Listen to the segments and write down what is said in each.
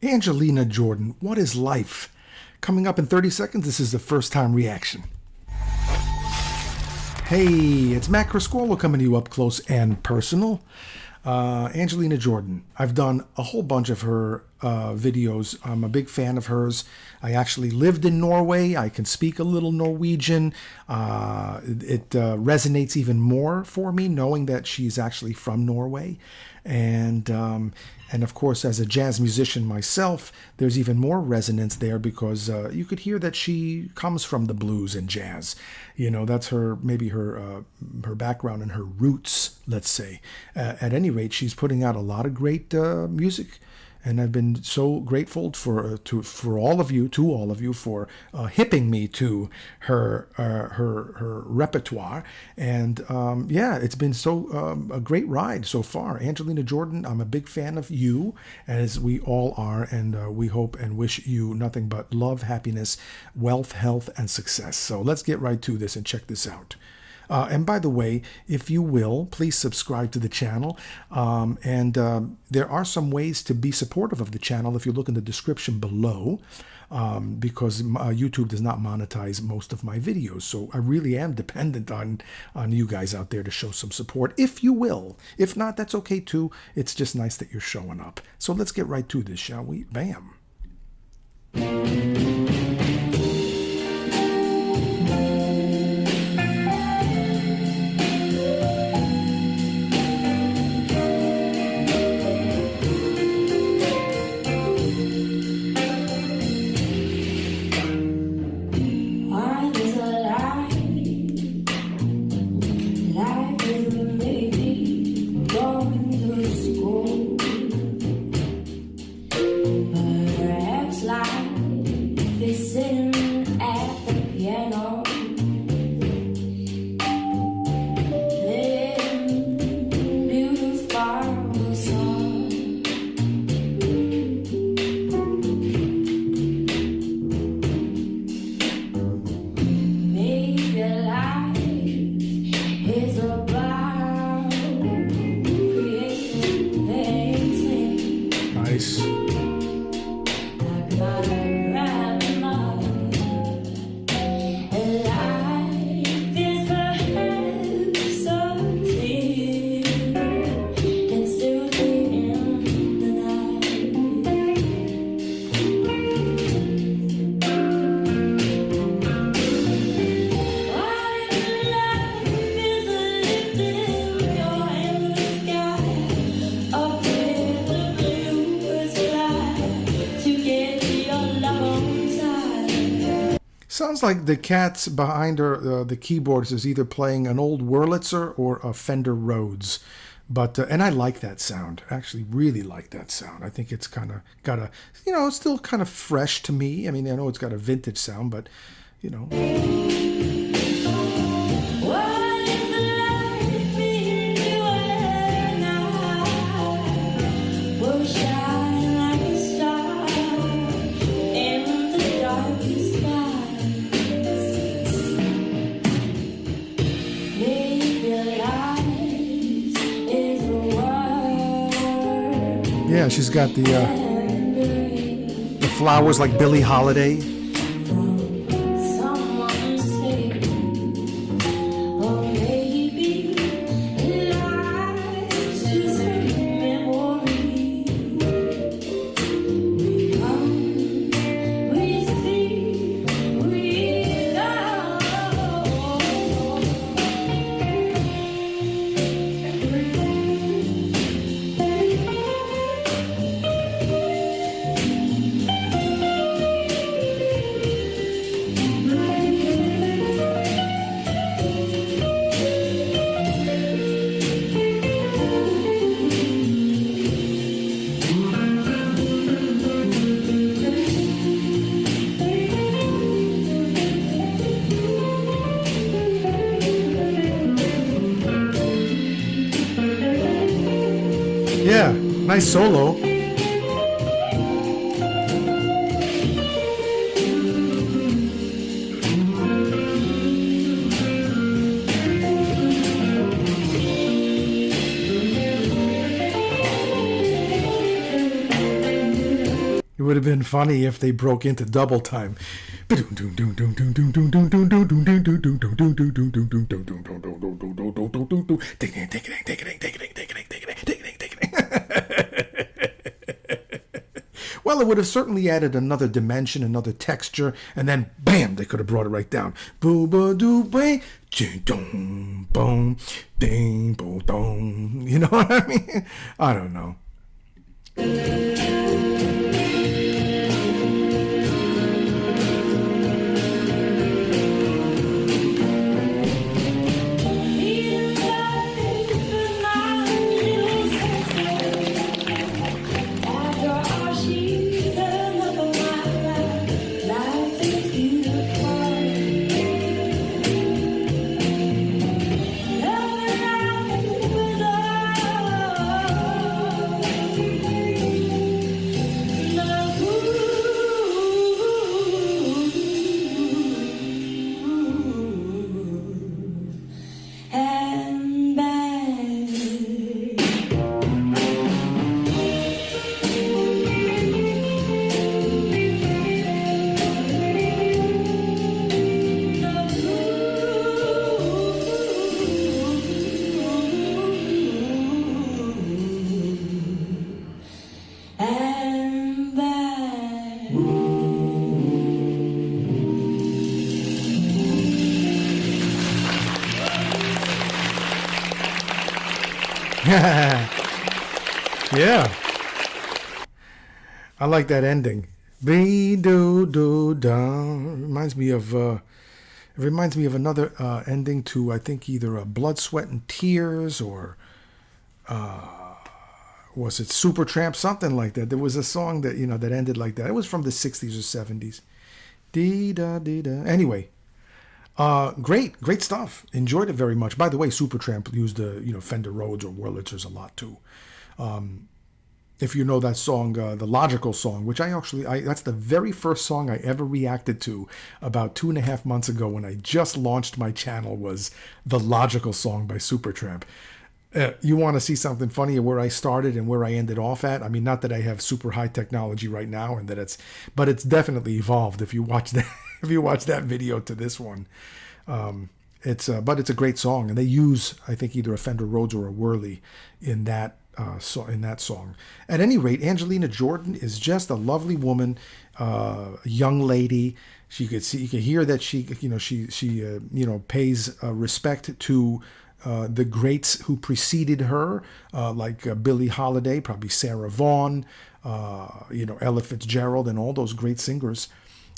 Angelina Jordan, What is Life? Coming up in 30 seconds, this is the first time reaction. Hey, it's Matt Criscuolo coming to you up close and personal. Angelina Jordan. I've done a whole bunch of her videos. I'm a big fan of hers. I actually lived in Norway. I can speak a little Norwegian. It resonates even more for me knowing that she's actually from Norway. And of course, as a jazz musician myself, there's even more resonance there because you could hear that she comes from the blues and jazz. You know, that's her, maybe her background and her roots, let's say. At any rate, she's putting out a lot of great music. And I've been so grateful for all of you, for hipping me to her repertoire. And yeah, it's been so a great ride so far. Angelina Jordan, I'm a big fan of you, as we all are, and we hope and wish you nothing but love, happiness, wealth, health, and success. So let's get right to this and check this out. And by the way, if you will, please subscribe to the channel. There are some ways to be supportive of the channel if you look in the description below, because YouTube does not monetize most of my videos. So I really am dependent on you guys out there to show some support, if you will. If not, that's okay too. It's just nice that you're showing up. So let's get right to this, shall we? Bam. Sounds like the cats behind her, the keyboards, is either playing an old Wurlitzer or a Fender Rhodes. But, and I like that sound. I actually really like that sound. I think it's kind of got a, you know, it's still kind of fresh to me. I mean, I know it's got a vintage sound, but, you know. Yeah, she's got the flowers like Billie Holiday. Yeah, nice solo. It would have been funny if they broke into double time. Well, it would have certainly added another dimension, another texture, and then bam, they could have brought it right down. Boo ba doo bay, boom, boom, ding, boom, boom. You know what I mean? I don't know. Yeah, I like that ending. Be do do da. Reminds me of another ending to, I think, either a Blood, Sweat and Tears or was it Supertramp, something like that. There was a song that that ended like that. It was from the 60s or 70s. Dee da dee da. Anyway. Great stuff. Enjoyed it very much. By the way, Supertramp used Fender Rhodes or Wurlitzers a lot too. If you know that song, the Logical song, which that's the very first song I ever reacted to about 2.5 months ago when I just launched my channel, was the Logical song by Supertramp. You want to see something funny where I started and where I ended off at? I mean, not that I have super high technology right now, and but it's definitely evolved. If you watch that video to this one, but it's a great song, and they use, I think, either a Fender Rhodes or a Whirly in that song. At any rate, Angelina Jordan is just a lovely woman, a young lady. You could hear that she pays respect to the greats who preceded her, like Billie Holiday, probably Sarah Vaughan, Ella Fitzgerald, and all those great singers.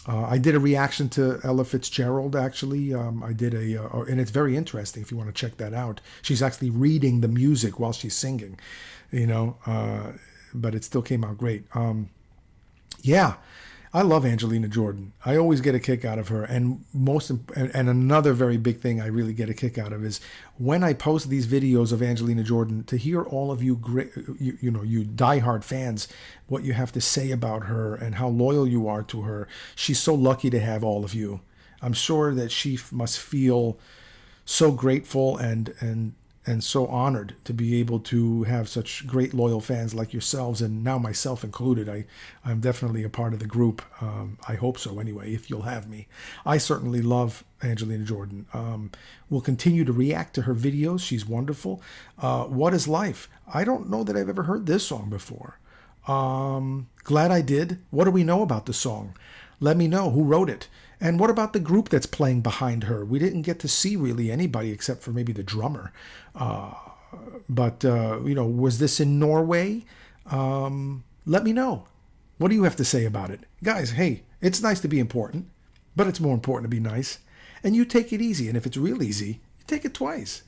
I did a reaction to Ella Fitzgerald, actually. I did and it's very interesting if you want to check that out. She's actually reading the music while she's singing, but it still came out great. Yeah, I love Angelina Jordan. I always get a kick out of her. And another very big thing I really get a kick out of is when I post these videos of Angelina Jordan, to hear all of you you diehard fans, what you have to say about her and how loyal you are to her. She's so lucky to have all of you. I'm sure that she must feel so grateful and so honored to be able to have such great loyal fans like yourselves, and now myself included. I'm definitely a part of the group. I hope so anyway, if you'll have me. I certainly love Angelina Jordan. We'll continue to react to her videos. She's wonderful. What is Life? I don't know that I've ever heard this song before. Glad I did. What do we know about the song? Let me know who wrote it. And what about the group that's playing behind her? We didn't get to see really anybody except for maybe the drummer. But was this in Norway? Let me know. What do you have to say about it? Guys, hey, it's nice to be important, but it's more important to be nice. And you take it easy. And if it's real easy, you take it twice.